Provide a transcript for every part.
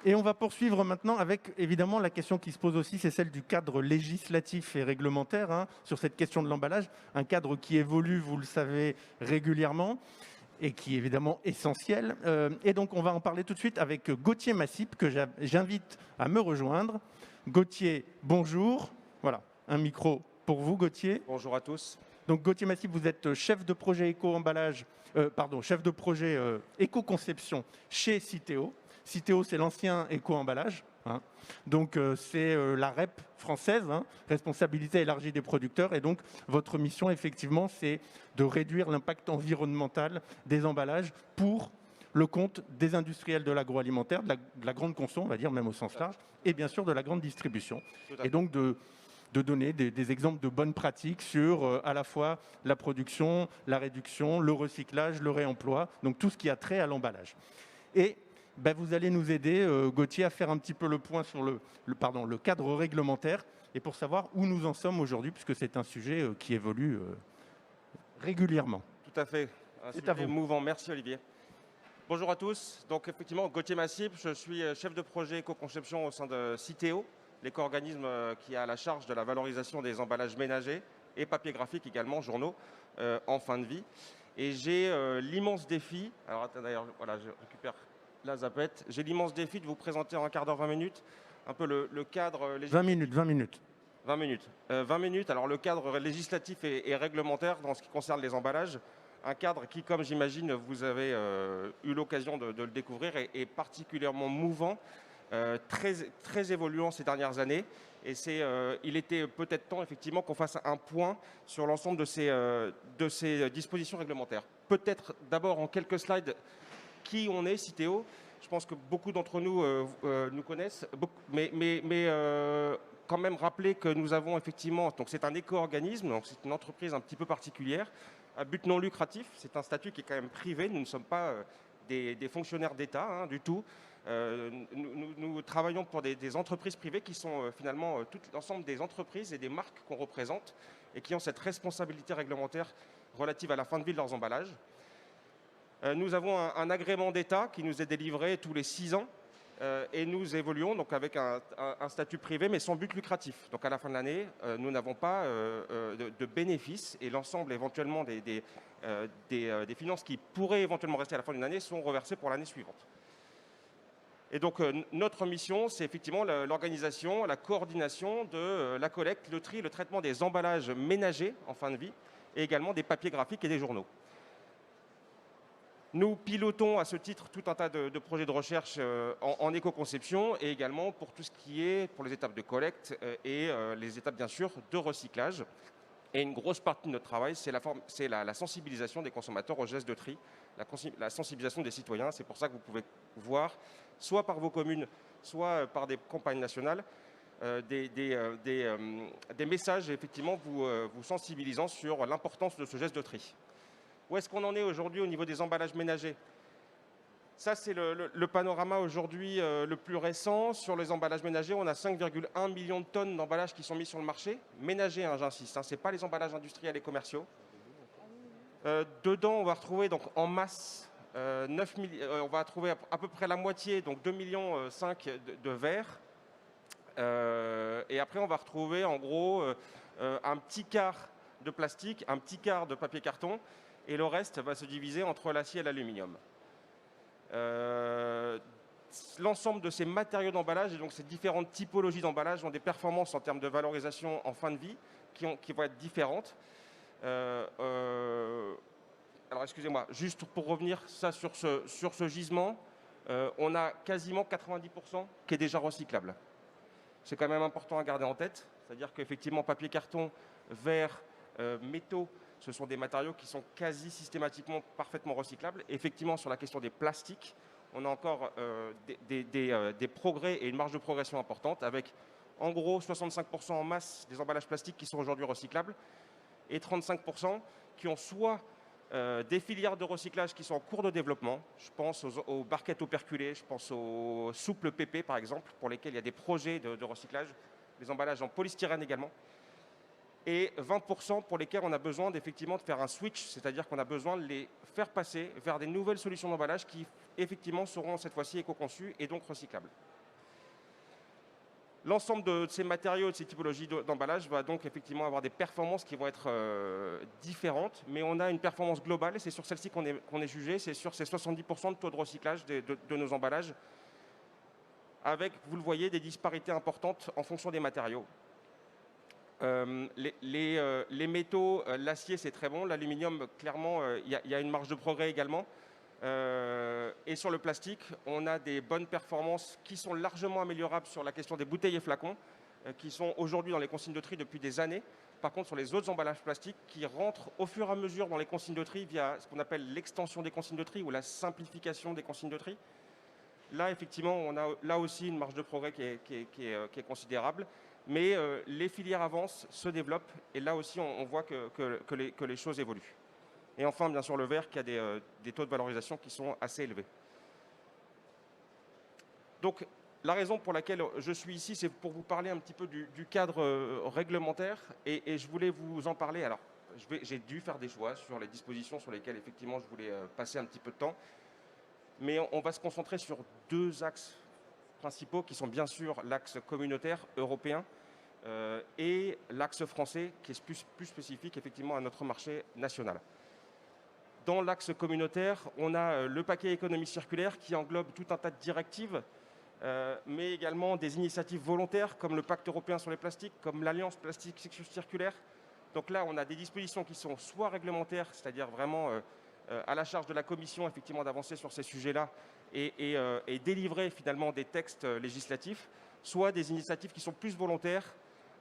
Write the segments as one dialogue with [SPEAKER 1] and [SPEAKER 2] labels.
[SPEAKER 1] Et on va poursuivre maintenant avec, évidemment, la question qui se pose aussi, c'est celle du cadre législatif et réglementaire sur cette question de l'emballage. Un cadre qui évolue, vous le savez, régulièrement et qui est évidemment essentiel. Et donc, on va en parler tout de suite avec Gauthier Massip, que j'invite à me rejoindre. Gauthier, bonjour. Voilà, un micro pour vous, Gauthier.
[SPEAKER 2] Bonjour à tous.
[SPEAKER 1] Donc, Gauthier Massip, vous êtes chef de projet éco-emballage, chef de projet éco-conception chez Citeo. Citeo, c'est l'ancien éco-emballage. Donc, c'est la REP française, responsabilité élargie des producteurs. Et donc, votre mission, effectivement, c'est de réduire l'impact environnemental des emballages pour le compte des industriels de l'agroalimentaire, de la grande conso, on va dire, même au sens large, et bien sûr de la grande distribution. Et donc, de donner des exemples de bonnes pratiques sur à la fois la production, la réduction, le recyclage, le réemploi, donc tout ce qui a trait à l'emballage. Et vous allez nous aider, Gauthier, à faire un petit peu le point sur le cadre réglementaire et pour savoir où nous en sommes aujourd'hui, puisque c'est un sujet qui évolue régulièrement.
[SPEAKER 2] Tout à fait. Un sujet mouvant. Merci Olivier. Bonjour à tous. Donc effectivement, Gauthier Massip, je suis chef de projet éco-conception au sein de Citeo, l'éco-organisme qui a la charge de la valorisation des emballages ménagers et papier graphique également, journaux, en fin de vie. Et j'ai l'immense défi, alors d'ailleurs, voilà, je récupère la zapette, j'ai l'immense défi de vous présenter en un quart d'heure, 20 minutes, un peu le cadre législatif.
[SPEAKER 1] 20 minutes.
[SPEAKER 2] 20 minutes. 20 minutes, alors le cadre législatif et réglementaire dans ce qui concerne les emballages, un cadre qui, comme j'imagine, vous avez eu l'occasion de le découvrir, est particulièrement mouvant, très évoluant ces dernières années. Et il était peut-être temps, effectivement, qu'on fasse un point sur l'ensemble de ces dispositions réglementaires. Peut-être d'abord en quelques slides qui on est, Citeo. Je pense que beaucoup d'entre nous nous connaissent, mais quand même rappeler que nous avons effectivement, donc c'est un éco-organisme, donc c'est une entreprise un petit peu particulière, à but non lucratif, c'est un statut qui est quand même privé, nous ne sommes pas des fonctionnaires d'État du tout. Nous travaillons pour des entreprises privées qui sont finalement tout l'ensemble des entreprises et des marques qu'on représente et qui ont cette responsabilité réglementaire relative à la fin de vie de leurs emballages. Nous avons un agrément d'État qui nous est délivré tous les 6 ans et nous évoluons donc avec un statut privé mais sans but lucratif. Donc à la fin de l'année, nous n'avons pas de bénéfices et l'ensemble éventuellement des finances qui pourraient éventuellement rester à la fin d'une année sont reversées pour l'année suivante. Et donc notre mission, c'est effectivement l'organisation, la coordination de la collecte, le tri, le traitement des emballages ménagers en fin de vie et également des papiers graphiques et des journaux. Nous pilotons à ce titre tout un tas de projets de recherche en éco-conception et également pour tout ce qui est pour les étapes de collecte et les étapes bien sûr de recyclage. Et une grosse partie de notre travail, c'est la sensibilisation des consommateurs aux gestes de tri, la sensibilisation des citoyens. C'est pour ça que vous pouvez voir, soit par vos communes, soit par des campagnes nationales, des messages effectivement vous sensibilisant sur l'importance de ce geste de tri. Où est-ce qu'on en est aujourd'hui au niveau des emballages ménagers? Ça, c'est le panorama aujourd'hui le plus récent. Sur les emballages ménagers, on a 5,1 millions de tonnes d'emballages qui sont mis sur le marché. Ménagers, j'insiste, ce n'est pas les emballages industriels et commerciaux. Dedans, on va retrouver donc, en masse, on va trouver à peu près la moitié, donc 2,5 millions de verre. Et après, on va retrouver en gros un petit quart de plastique, un petit quart de papier carton. Et le reste va se diviser entre l'acier et l'aluminium. L'ensemble de ces matériaux d'emballage et donc ces différentes typologies d'emballage ont des performances en termes de valorisation en fin de vie qui vont être différentes. Alors excusez-moi, juste pour revenir sur ce gisement, on a quasiment 90% qui est déjà recyclable. C'est quand même important à garder en tête, c'est-à-dire qu'effectivement papier, carton, verre, métaux, ce sont des matériaux qui sont quasi systématiquement parfaitement recyclables. Effectivement, sur la question des plastiques, on a encore des progrès et une marge de progression importante avec en gros 65% en masse des emballages plastiques qui sont aujourd'hui recyclables et 35% qui ont soit des filières de recyclage qui sont en cours de développement. Je pense aux barquettes operculées, je pense aux souples PP par exemple, pour lesquels il y a des projets de recyclage, les emballages en polystyrène également. Et 20% pour lesquels on a besoin effectivement de faire un switch, c'est-à-dire qu'on a besoin de les faire passer vers des nouvelles solutions d'emballage qui effectivement, seront cette fois-ci éco-conçus et donc recyclables. L'ensemble de ces matériaux, de ces typologies d'emballage va donc effectivement avoir des performances qui vont être différentes, mais on a une performance globale, et c'est sur celle-ci qu'on est jugé, c'est sur ces 70% de taux de recyclage de nos emballages, avec, vous le voyez, des disparités importantes en fonction des matériaux. Les métaux, l'acier c'est très bon, l'aluminium clairement il y a une marge de progrès également. Et sur le plastique, on a des bonnes performances qui sont largement améliorables sur la question des bouteilles et flacons, qui sont aujourd'hui dans les consignes de tri depuis des années. Par contre, sur les autres emballages plastiques qui rentrent au fur et à mesure dans les consignes de tri via ce qu'on appelle l'extension des consignes de tri ou la simplification des consignes de tri, là, effectivement, on a là aussi une marge de progrès qui est considérable. Mais les filières avancent, se développent, et là aussi, on voit que les choses évoluent. Et enfin, bien sûr, le verre qui a des taux de valorisation qui sont assez élevés. Donc, la raison pour laquelle je suis ici, c'est pour vous parler un petit peu du cadre réglementaire. Et je voulais vous en parler. Alors, j'ai dû faire des choix sur les dispositions sur lesquelles, effectivement, je voulais passer un petit peu de temps. Mais on va se concentrer sur deux axes principaux qui sont bien sûr l'axe communautaire européen et l'axe français qui est plus spécifique, effectivement, à notre marché national. Dans l'axe communautaire, on a le paquet économie circulaire qui englobe tout un tas de directives, mais également des initiatives volontaires comme le pacte européen sur les plastiques, comme l'Alliance plastique circulaire. Donc là, on a des dispositions qui sont soit réglementaires, c'est-à-dire vraiment à la charge de la Commission, effectivement, d'avancer sur ces sujets-là et délivrer finalement des textes législatifs, soit des initiatives qui sont plus volontaires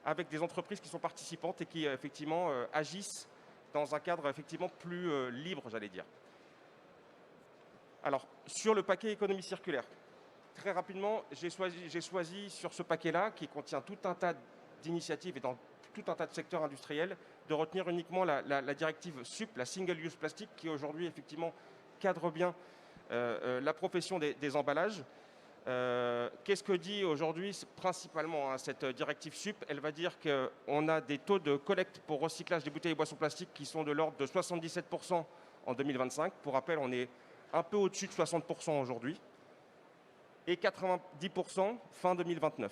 [SPEAKER 2] avec des entreprises qui sont participantes et qui, effectivement, agissent dans un cadre effectivement plus libre, j'allais dire. Alors, sur le paquet économie circulaire, très rapidement, j'ai choisi sur ce paquet-là, qui contient tout un tas d'initiatives et dans tout un tas de secteurs industriels, de retenir uniquement la directive SUP, la Single Use Plastic, qui aujourd'hui, effectivement, cadre bien la profession des emballages. Qu'est-ce que dit aujourd'hui principalement cette directive SUP? Elle va dire qu'on a des taux de collecte pour recyclage des bouteilles et boissons plastiques qui sont de l'ordre de 77% en 2025. Pour rappel, on est un peu au-dessus de 60% aujourd'hui. Et 90% fin 2029.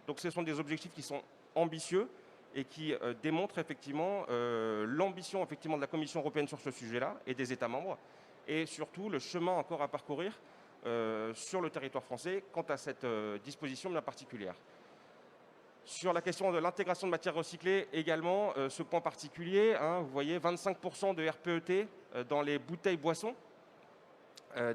[SPEAKER 2] Donc ce sont des objectifs qui sont ambitieux et qui démontrent effectivement l'ambition effectivement de la Commission européenne sur ce sujet-là et des États membres, et surtout le chemin encore à parcourir sur le territoire français quant à cette disposition bien particulière. Sur la question de l'intégration de matières recyclées également, ce point particulier, vous voyez 25% de RPET dans les bouteilles boissons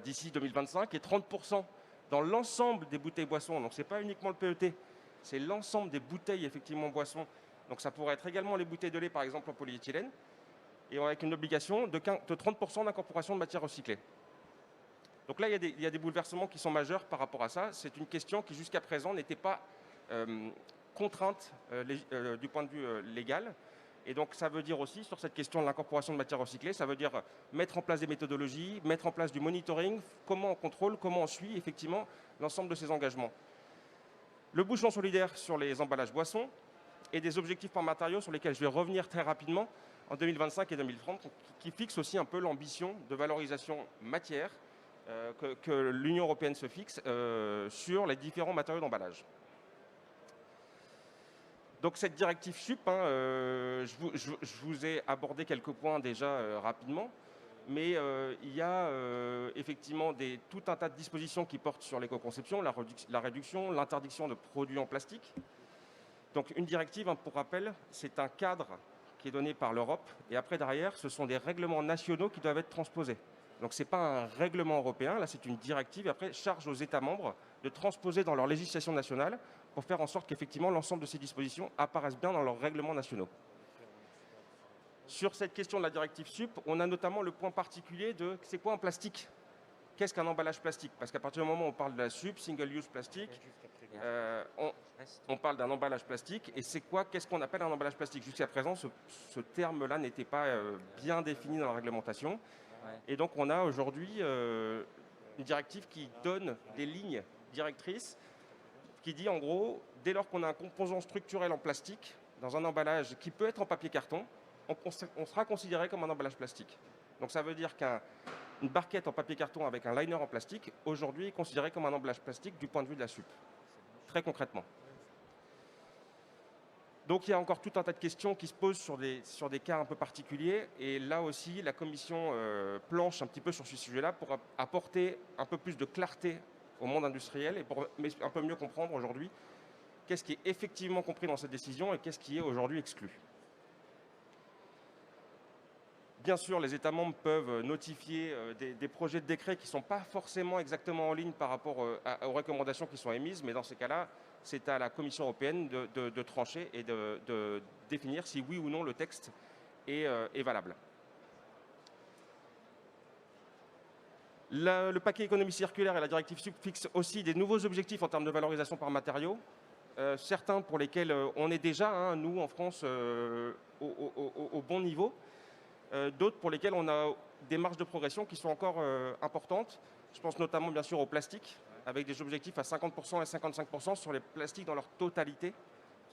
[SPEAKER 2] d'ici 2025 et 30% dans l'ensemble des bouteilles boissons. Donc ce n'est pas uniquement le PET, c'est l'ensemble des bouteilles effectivement boissons. Donc ça pourrait être également les bouteilles de lait par exemple en polyéthylène, et avec une obligation de 30% d'incorporation de matières recyclées. Donc là, il y a des bouleversements qui sont majeurs par rapport à ça. C'est une question qui, jusqu'à présent, n'était pas contrainte du point de vue légal. Et donc, ça veut dire aussi, sur cette question de l'incorporation de matières recyclées, ça veut dire mettre en place des méthodologies, mettre en place du monitoring, comment on contrôle, comment on suit, effectivement, l'ensemble de ces engagements. Le bouchon solidaire sur les emballages boissons et des objectifs par matériaux sur lesquels je vais revenir très rapidement en 2025 et 2030, qui fixent aussi un peu l'ambition de valorisation matière que l'Union européenne se fixe sur les différents matériaux d'emballage. Donc cette directive SUP, je vous ai abordé quelques points déjà rapidement, mais il y a effectivement tout un tas de dispositions qui portent sur l'éco-conception, la réduction, l'interdiction de produits en plastique. Donc une directive, pour rappel, c'est un cadre qui est donné par l'Europe, et après derrière, ce sont des règlements nationaux qui doivent être transposés. Donc ce n'est pas un règlement européen, là c'est une directive, et après charge aux États membres de transposer dans leur législation nationale pour faire en sorte qu'effectivement l'ensemble de ces dispositions apparaissent bien dans leurs règlements nationaux. Sur cette question de la directive SUP, on a notamment le point particulier de c'est quoi un plastique? Qu'est-ce qu'un emballage plastique? Parce qu'à partir du moment où on parle de la SUP, Single Use Plastic, on parle d'un emballage plastique, et qu'est-ce qu'on appelle un emballage plastique? Jusqu'à présent, ce terme-là n'était pas bien défini dans la réglementation. Et donc on a aujourd'hui une directive qui donne des lignes directrices, qui dit en gros, dès lors qu'on a un composant structurel en plastique, dans un emballage qui peut être en papier carton, on sera considéré comme un emballage plastique. Donc ça veut dire qu'un une barquette en papier carton avec un liner en plastique, aujourd'hui est considérée comme un emballage plastique du point de vue de la SUP, très concrètement. Donc il y a encore tout un tas de questions qui se posent sur des cas un peu particuliers. Et là aussi, la Commission planche un petit peu sur ce sujet-là pour apporter un peu plus de clarté au monde industriel et pour un peu mieux comprendre aujourd'hui qu'est-ce qui est effectivement compris dans cette décision et qu'est-ce qui est aujourd'hui exclu. Bien sûr, les États membres peuvent notifier des projets de décret qui ne sont pas forcément exactement en ligne par rapport aux recommandations qui sont émises, mais dans ces cas-là, c'est à la Commission européenne de trancher et de définir si oui ou non le texte est valable. Le paquet économie circulaire et la directive SUP fixent aussi des nouveaux objectifs en termes de valorisation par matériaux, certains pour lesquels on est déjà, nous en France, au bon niveau. D'autres pour lesquels on a des marges de progression qui sont encore importantes. Je pense notamment bien sûr au plastique, avec des objectifs à 50% et 55% sur les plastiques dans leur totalité.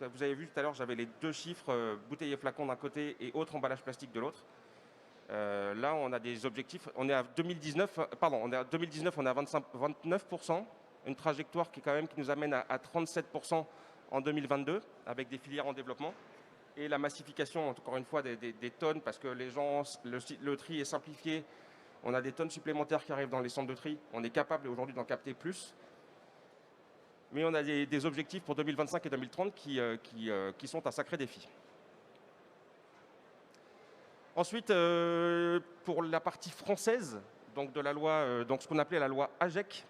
[SPEAKER 2] Vous avez vu tout à l'heure, j'avais les deux chiffres, bouteilles et flacons d'un côté et autres emballages plastiques de l'autre. Là, on a des objectifs, on est à 2019, on est à 29%, une trajectoire qui nous amène à 37% en 2022, avec des filières en développement. Et la massification, encore une fois, des tonnes, parce que le tri est simplifié. On a des tonnes supplémentaires qui arrivent dans les centres de tri. On est capable aujourd'hui d'en capter plus. Mais on a des objectifs pour 2025 et 2030 qui sont un sacré défi. Ensuite, pour la partie française, donc de la loi, donc ce qu'on appelait la loi AGEC,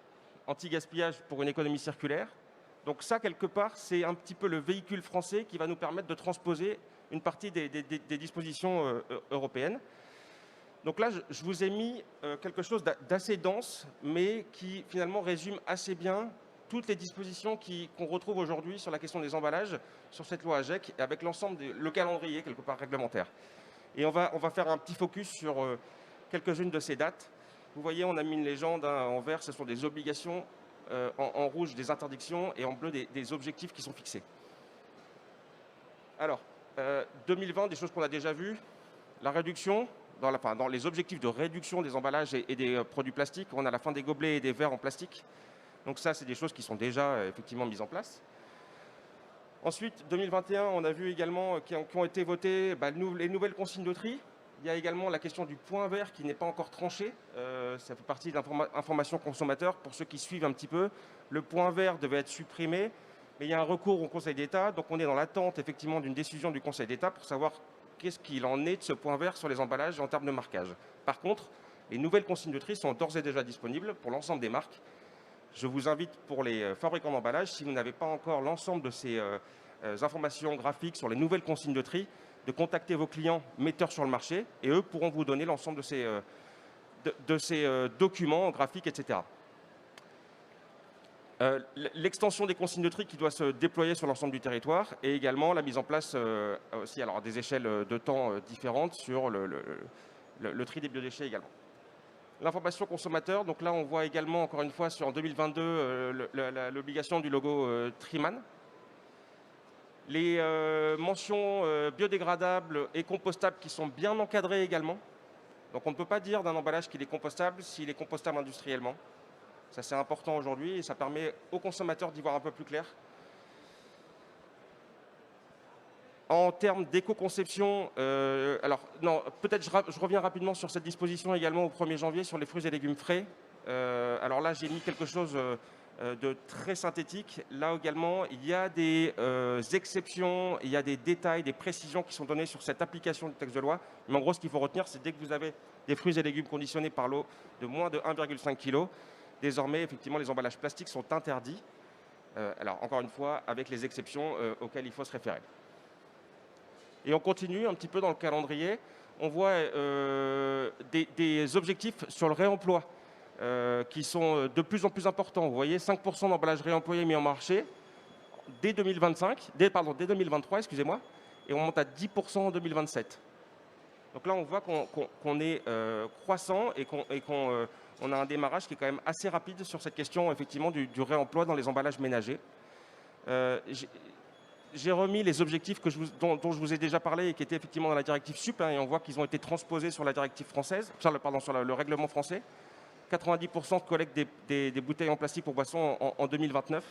[SPEAKER 2] anti-gaspillage pour une économie circulaire. Donc ça, quelque part, c'est un petit peu le véhicule français qui va nous permettre de transposer une partie des dispositions européennes. Donc là, je vous ai mis quelque chose d'assez dense, mais qui finalement résume assez bien toutes les dispositions qu'on retrouve aujourd'hui sur la question des emballages, sur cette loi AGEC, et avec l'ensemble, le calendrier, quelque part, réglementaire. Et on va faire un petit focus sur quelques-unes de ces dates. Vous voyez, on a mis une légende, en vert, ce sont des obligations, en rouge, des interdictions, et en bleu, des objectifs qui sont fixés. Alors, 2020, des choses qu'on a déjà vues, la réduction, dans les objectifs de réduction des emballages et des produits plastiques, on a la fin des gobelets et des verres en plastique. Donc ça, c'est des choses qui sont déjà effectivement mises en place. Ensuite, 2021, on a vu également qui ont été votées les nouvelles consignes de tri. Il y a également la question du point vert qui n'est pas encore tranché. Ça fait partie de l'information consommateur. Pour ceux qui suivent un petit peu, le point vert devait être supprimé, mais il y a un recours au Conseil d'État. Donc on est dans l'attente effectivement d'une décision du Conseil d'État pour savoir qu'est-ce qu'il en est de ce point vert sur les emballages en termes de marquage. Par contre, les nouvelles consignes de tri sont d'ores et déjà disponibles pour l'ensemble des marques. Je vous invite pour les fabricants d'emballage, si vous n'avez pas encore l'ensemble de ces informations graphiques sur les nouvelles consignes de tri, de contacter vos clients metteurs sur le marché et eux pourront vous donner l'ensemble de ces documents graphiques, etc. L'extension des consignes de tri qui doit se déployer sur l'ensemble du territoire et également la mise en place aussi à des échelles de temps différentes sur le tri des biodéchets également. L'information consommateur, donc là on voit également encore une fois en 2022 l'obligation du logo Triman. Les mentions biodégradables et compostables qui sont bien encadrées également. Donc on ne peut pas dire d'un emballage qu'il est compostable s'il est compostable industriellement. Ça c'est important aujourd'hui et ça permet aux consommateurs d'y voir un peu plus clair. En termes d'éco-conception, peut-être je reviens rapidement sur cette disposition également au 1er janvier sur les fruits et légumes frais. Alors là, j'ai mis quelque chose de très synthétique. Là également, il y a des exceptions, il y a des détails, des précisions qui sont données sur cette application du texte de loi. Mais en gros, ce qu'il faut retenir, c'est dès que vous avez des fruits et légumes conditionnés par l'eau de moins de 1,5 kg, désormais, effectivement, les emballages plastiques sont interdits. Alors, encore une fois, avec les exceptions auxquelles il faut se référer. Et on continue un petit peu dans le calendrier. On voit des objectifs sur le réemploi qui sont de plus en plus importants. Vous voyez, 5% d'emballages réemployés mis en marché dès 2023, excusez-moi, et on monte à 10% en 2027. Donc là, on voit qu'on est croissant et qu'on a un démarrage qui est quand même assez rapide sur cette question effectivement du réemploi dans les emballages ménagers. j'ai remis les objectifs dont je vous ai déjà parlé et qui étaient effectivement dans la directive SUP, hein, et on voit qu'ils ont été transposés sur la directive française, sur le règlement français. 90% de collecte des bouteilles en plastique pour boissons en 2029.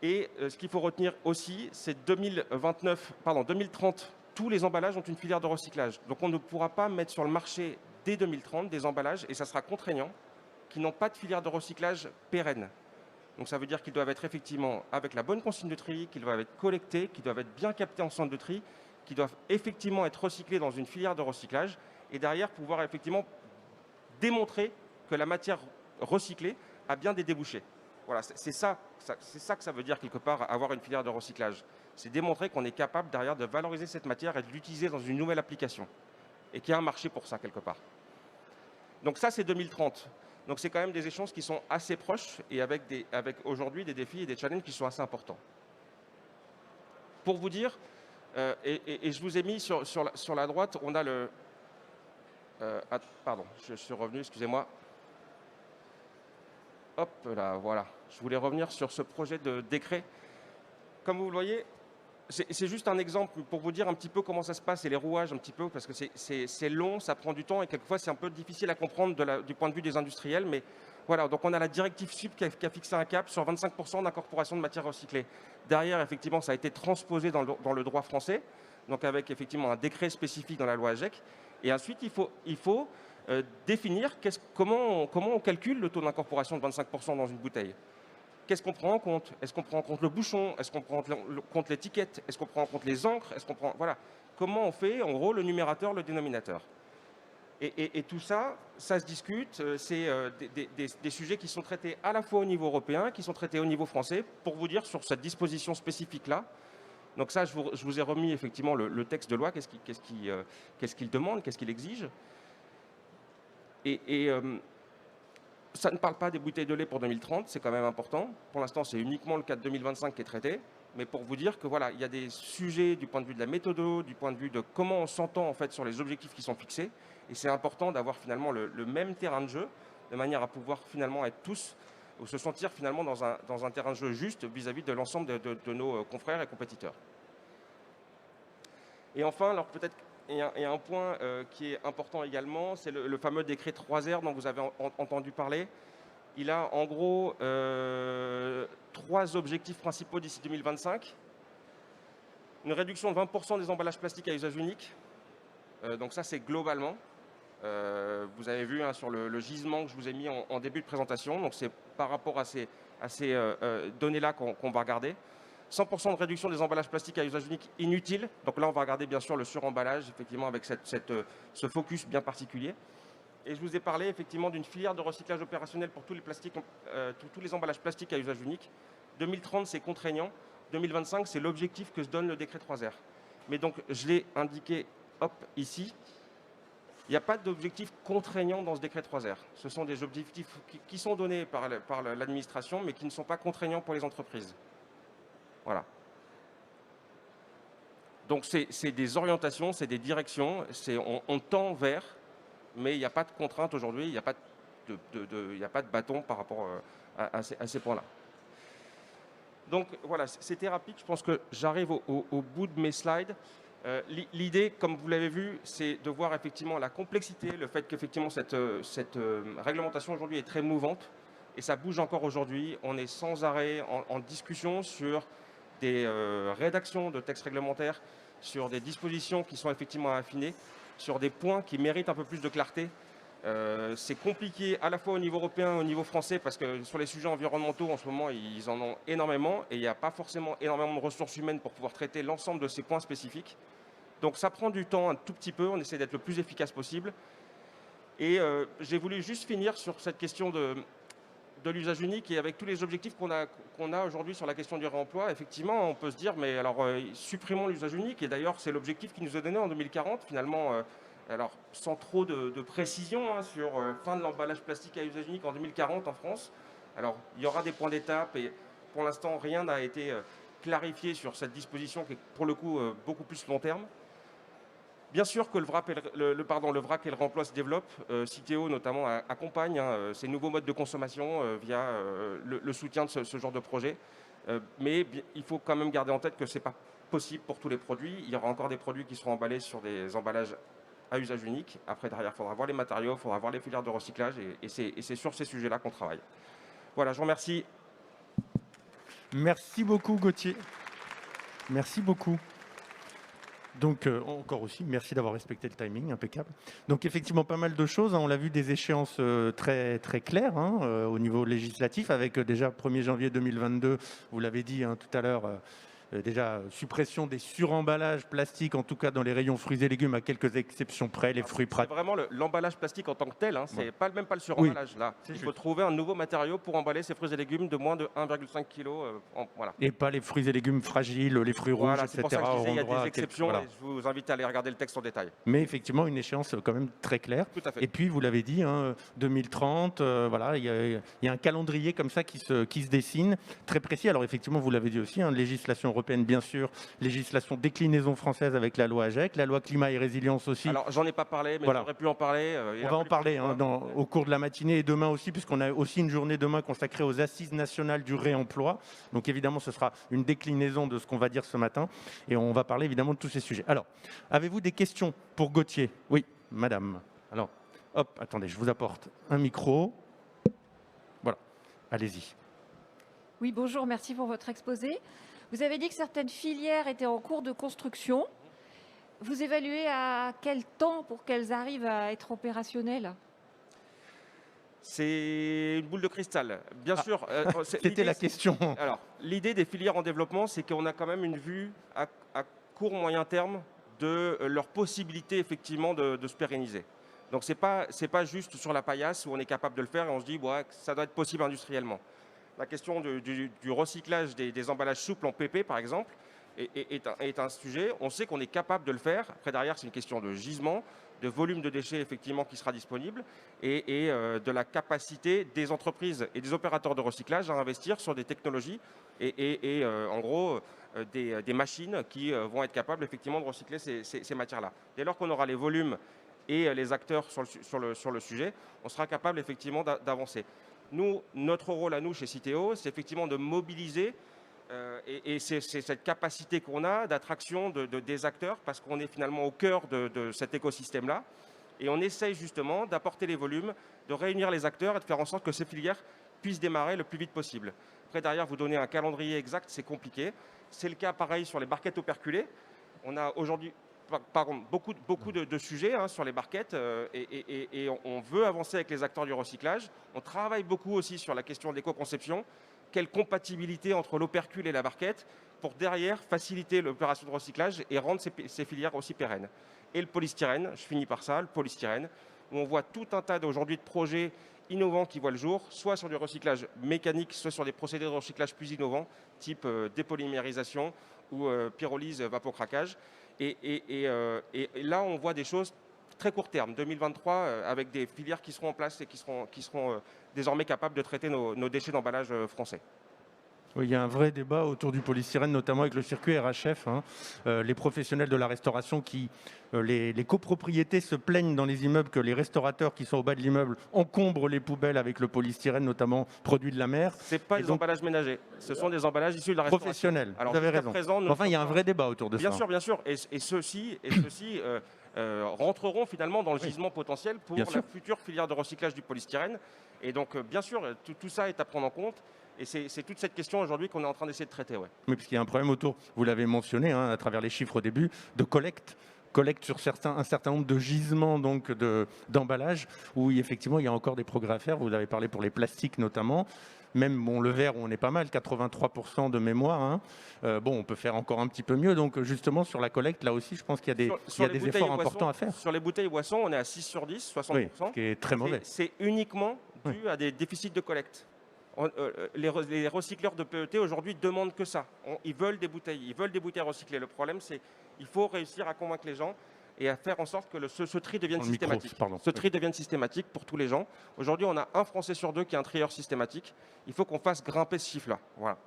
[SPEAKER 2] Et ce qu'il faut retenir aussi, c'est 2030, tous les emballages ont une filière de recyclage. Donc on ne pourra pas mettre sur le marché dès 2030 des emballages, et ça sera contraignant, qui n'ont pas de filière de recyclage pérenne. Donc ça veut dire qu'ils doivent être effectivement avec la bonne consigne de tri, qu'ils doivent être collectés, qu'ils doivent être bien captés en centre de tri, qu'ils doivent effectivement être recyclés dans une filière de recyclage, et derrière pouvoir effectivement démontrer que la matière recyclée a bien des débouchés. Voilà, c'est ça que ça veut dire quelque part, avoir une filière de recyclage. C'est démontrer qu'on est capable derrière de valoriser cette matière et de l'utiliser dans une nouvelle application. Et qu'il y a un marché pour ça quelque part. Donc ça, c'est 2030. Donc c'est quand même des échanges qui sont assez proches et avec aujourd'hui des défis et des challenges qui sont assez importants. Pour vous dire, et je vous ai mis sur la droite, on a le... pardon, je suis revenu, excusez-moi. Hop là, voilà. Je voulais revenir sur ce projet de décret. Comme vous le voyez, c'est juste un exemple pour vous dire un petit peu comment ça se passe et les rouages un petit peu, parce que c'est long, ça prend du temps et quelquefois c'est un peu difficile à comprendre du point de vue des industriels. Mais voilà, donc on a la directive SUP qui a fixé un cap sur 25% d'incorporation de matières recyclées. Derrière, effectivement, ça a été transposé dans le droit français, donc avec effectivement un décret spécifique dans la loi AGEC. Et ensuite, il faut définir comment on calcule le taux d'incorporation de 25% dans une bouteille. Qu'est-ce qu'on prend en compte? Est-ce qu'on prend en compte le bouchon? Est-ce qu'on prend en compte l'étiquette? Est-ce qu'on prend en compte les encres? Voilà. Comment on fait, en gros, le numérateur, le dénominateur? Et tout ça, ça se discute. C'est des sujets qui sont traités à la fois au niveau européen, qui sont traités au niveau français. Pour vous dire, sur cette disposition spécifique-là, donc ça, je vous ai remis effectivement le texte de loi, qu'est-ce qu'il demande, qu'est-ce qu'il exige. Ça ne parle pas des bouteilles de lait pour 2030, c'est quand même important. Pour l'instant, c'est uniquement le cas de 2025 qui est traité. Mais pour vous dire que voilà, il y a des sujets du point de vue de la méthode, du point de vue de comment on s'entend en fait sur les objectifs qui sont fixés. Et c'est important d'avoir finalement le même terrain de jeu, de manière à pouvoir finalement être tous, ou se sentir finalement dans un terrain de jeu juste vis-à-vis de l'ensemble de nos confrères et compétiteurs. Et enfin, alors peut-être il y a un point qui est important également, c'est le fameux décret 3R dont vous avez entendu parler. Il a en gros 3 objectifs principaux d'ici 2025. Une réduction de 20% des emballages plastiques à usage unique. Donc ça, c'est globalement. Vous avez vu hein, sur le gisement que je vous ai mis en début de présentation. Donc c'est par rapport à ces données-là qu'on va regarder. 100% de réduction des emballages plastiques à usage unique inutiles. Donc là, on va regarder bien sûr le suremballage, effectivement, avec ce focus bien particulier. Et je vous ai parlé effectivement d'une filière de recyclage opérationnel pour tous les plastiques, tous les emballages plastiques à usage unique. 2030, c'est contraignant. 2025, c'est l'objectif que se donne le décret 3R. Mais donc, je l'ai indiqué ici. Il n'y a pas d'objectif contraignant dans ce décret 3R. Ce sont des objectifs qui sont donnés par l'administration, mais qui ne sont pas contraignants pour les entreprises. Voilà. Donc c'est des orientations, c'est des directions, on tend vers, mais il n'y a pas de contrainte aujourd'hui, il n'y a pas de bâton par rapport à ces points-là. Donc voilà, c'était rapide, je pense que j'arrive au bout de mes slides. L'idée, comme vous l'avez vu, c'est de voir effectivement la complexité, le fait qu'effectivement cette réglementation aujourd'hui est très mouvante, et ça bouge encore aujourd'hui. On est sans arrêt en discussion sur des rédactions de textes réglementaires, sur des dispositions qui sont effectivement affinées, sur des points qui méritent un peu plus de clarté. C'est compliqué à la fois au niveau européen et au niveau français, parce que sur les sujets environnementaux, en ce moment, ils en ont énormément, et il n'y a pas forcément énormément de ressources humaines pour pouvoir traiter l'ensemble de ces points spécifiques. Donc ça prend du temps un tout petit peu, on essaie d'être le plus efficace possible. Et j'ai voulu juste finir sur cette question de l'usage unique et avec tous les objectifs qu'on a aujourd'hui sur la question du réemploi. Effectivement, on peut se dire, mais alors supprimons l'usage unique. Et d'ailleurs, c'est l'objectif qui nous est donné en 2040, finalement, alors sans trop de précision hein, sur fin de l'emballage plastique à usage unique en 2040 en France. Alors, il y aura des points d'étape et pour l'instant, rien n'a été clarifié sur cette disposition qui est pour le coup beaucoup plus long terme. Bien sûr que le vrac et le réemploi se développent. Citeo notamment accompagne ces nouveaux modes de consommation via le soutien de ce genre de projet. Mais il faut quand même garder en tête que ce n'est pas possible pour tous les produits. Il y aura encore des produits qui seront emballés sur des emballages à usage unique. Après, derrière, il faudra voir les matériaux, il faudra voir les filières de recyclage, et c'est sur ces sujets-là qu'on travaille. Voilà, je vous remercie.
[SPEAKER 1] Merci beaucoup, Gauthier. Merci beaucoup. Donc, encore aussi, merci d'avoir respecté le timing, impeccable. Donc, effectivement, pas mal de choses, hein. On l'a vu, des échéances très, très claires, hein, au niveau législatif, avec déjà 1er janvier 2022, vous l'avez dit, hein, tout à l'heure, déjà suppression des suremballages plastiques, en tout cas dans les rayons fruits et légumes, à quelques exceptions près, les fruits
[SPEAKER 2] C'est
[SPEAKER 1] pratiques.
[SPEAKER 2] vraiment l'emballage plastique en tant que tel, hein, c'est
[SPEAKER 1] Ouais.
[SPEAKER 2] pas, même pas le suremballage. Là, il
[SPEAKER 1] juste.
[SPEAKER 2] faut trouver un nouveau matériau pour emballer ces fruits et légumes de moins de 1,5 kg. Voilà.
[SPEAKER 1] Et pas les fruits et légumes fragiles, les fruits rouges,
[SPEAKER 2] Voilà,
[SPEAKER 1] etc.
[SPEAKER 2] c'est pour ça que je disais, il y a
[SPEAKER 1] endroits,
[SPEAKER 2] des exceptions,
[SPEAKER 1] voilà.
[SPEAKER 2] et je vous invite à aller regarder le texte en détail.
[SPEAKER 1] Mais effectivement, une échéance quand même très claire.
[SPEAKER 2] Tout à fait.
[SPEAKER 1] Et puis, vous l'avez dit, hein, 2030, voilà, il y a un calendrier comme ça qui se dessine, très précis. Alors effectivement, vous l'avez dit aussi, hein, législation européenne, bien sûr, législation déclinaison française avec la loi AGEC, la loi climat et résilience aussi.
[SPEAKER 2] Alors, j'en ai pas parlé, mais
[SPEAKER 1] Voilà.
[SPEAKER 2] j'aurais pu en parler.
[SPEAKER 1] On va en parler au cours de la matinée et demain aussi, puisqu'on a aussi une journée demain consacrée aux assises nationales du réemploi. Donc évidemment, ce sera une déclinaison de ce qu'on va dire ce matin. Et on va parler évidemment de tous ces sujets. Alors, avez-vous des questions pour Gauthier? Oui, madame. Alors, hop, attendez, je vous apporte un micro. Voilà, allez-y.
[SPEAKER 3] Oui, bonjour, merci pour votre exposé. Vous avez dit que certaines filières étaient en cours de construction. Vous évaluez à quel temps pour qu'elles arrivent à être opérationnelles?
[SPEAKER 2] C'est une boule de cristal. Bien sûr.
[SPEAKER 1] C'était la question.
[SPEAKER 2] Alors, l'idée des filières en développement, c'est qu'on a quand même une vue à court, moyen terme de leur possibilité effectivement de se pérenniser. Donc, ce n'est pas juste sur la paillasse où on est capable de le faire et on se dit ouais, ça doit être possible industriellement. La question du recyclage des emballages souples en PP, par exemple, est un sujet. On sait qu'on est capable de le faire. Après, derrière, c'est une question de gisement, de volume de déchets effectivement qui sera disponible et de la capacité des entreprises et des opérateurs de recyclage à investir sur des technologies et en gros des machines qui vont être capables effectivement de recycler ces matières-là. Dès lors qu'on aura les volumes et les acteurs sur le sujet, on sera capable effectivement d'avancer. Nous, notre rôle à nous chez Citeo, c'est effectivement de mobiliser et c'est cette capacité qu'on a d'attraction des acteurs parce qu'on est finalement au cœur de cet écosystème-là. Et on essaye justement d'apporter les volumes, de réunir les acteurs et de faire en sorte que ces filières puissent démarrer le plus vite possible. Après, derrière, vous donner un calendrier exact, c'est compliqué. C'est le cas pareil sur les barquettes operculées. On a aujourd'hui beaucoup de sujets sur les barquettes et on veut avancer avec les acteurs du recyclage. On travaille beaucoup aussi sur la question de l'éco-conception. Quelle compatibilité entre l'opercule et la barquette pour derrière faciliter l'opération de recyclage et rendre ces filières aussi pérennes. Et le polystyrène, je finis par ça, le polystyrène, où on voit tout un tas aujourd'hui de projets innovants qui voient le jour, soit sur du recyclage mécanique, soit sur des procédés de recyclage plus innovants, type dépolymérisation ou pyrolyse vapocraquage. Et là, on voit des choses très court terme, 2023, avec des filières qui seront en place et qui seront désormais capables de traiter nos déchets d'emballage français.
[SPEAKER 1] Oui, il y a un vrai débat autour du polystyrène, notamment avec le circuit RHF. Les professionnels de la restauration, les copropriétés se plaignent dans les immeubles que les restaurateurs qui sont au bas de l'immeuble encombrent les poubelles avec le polystyrène, notamment produit de la mer.
[SPEAKER 2] Ce n'est pas des emballages ménagers, ce sont des emballages issus de la restauration.
[SPEAKER 1] Professionnels,
[SPEAKER 2] alors,
[SPEAKER 1] vous avez raison. Enfin, il y a un vrai débat autour de ça.
[SPEAKER 2] Bien sûr. Et ceux-ci rentreront finalement dans le gisement potentiel pour la future filière de recyclage du polystyrène. Et donc, bien sûr, tout ça est à prendre en compte. Et c'est toute cette question aujourd'hui qu'on est en train d'essayer de traiter. Ouais.
[SPEAKER 1] Oui, parce qu'il y a un problème autour, vous l'avez mentionné à travers les chiffres au début, de collecte sur un certain nombre de gisements d'emballage où effectivement il y a encore des progrès à faire. Vous avez parlé pour les plastiques notamment. Même le verre, on est pas mal, 83% de mémoire. On peut faire encore un petit peu mieux. Donc justement, sur la collecte, là aussi, je pense qu'il y a des efforts importants à faire.
[SPEAKER 2] Sur les bouteilles boissons, on est à 6 sur 10, 60%.
[SPEAKER 1] Oui, ce qui est très mauvais.
[SPEAKER 2] C'est uniquement dû à des déficits de collecte. Les recycleurs de PET aujourd'hui demandent que ça. Ils veulent des bouteilles recyclées. Le problème, c'est qu'il faut réussir à convaincre les gens et à faire en sorte que ce tri devienne systématique. Tri devienne systématique pour tous les gens. Aujourd'hui, on a un Français sur deux qui est un trieur systématique. Il faut qu'on fasse grimper ce chiffre-là. Voilà.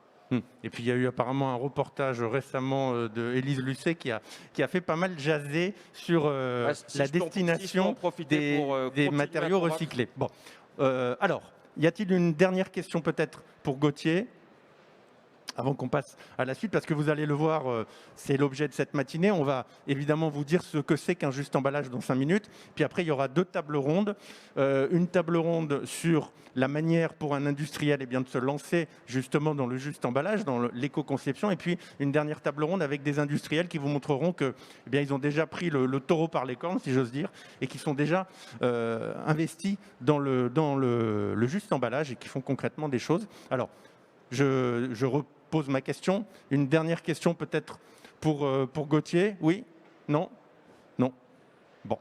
[SPEAKER 1] Et puis il y a eu apparemment un reportage récemment de Élise Lucet qui a fait pas mal jaser sur la destination des matériaux recyclés. Bon, alors, y a-t-il une dernière question peut-être pour Gauthier? avant qu'on passe à la suite, parce que vous allez le voir, c'est l'objet de cette matinée. On va évidemment vous dire ce que c'est qu'un juste emballage dans 5 minutes. Puis après, il y aura 2 tables rondes. Une table ronde sur la manière pour un industriel de se lancer justement dans le juste emballage, dans l'éco-conception. Et puis une dernière table ronde avec des industriels qui vous montreront que, ils ont déjà pris le taureau par les cornes, si j'ose dire, et qui sont déjà investis dans le juste emballage et qui font concrètement des choses. Alors, je repose ma question. Une dernière question peut-être pour Gauthier. Oui? Non? Non? Bon.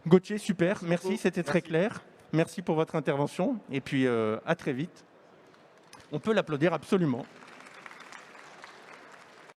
[SPEAKER 1] Gauthier, super. Merci, c'était très clair. Merci pour votre intervention. Et puis, à très vite. On peut l'applaudir absolument.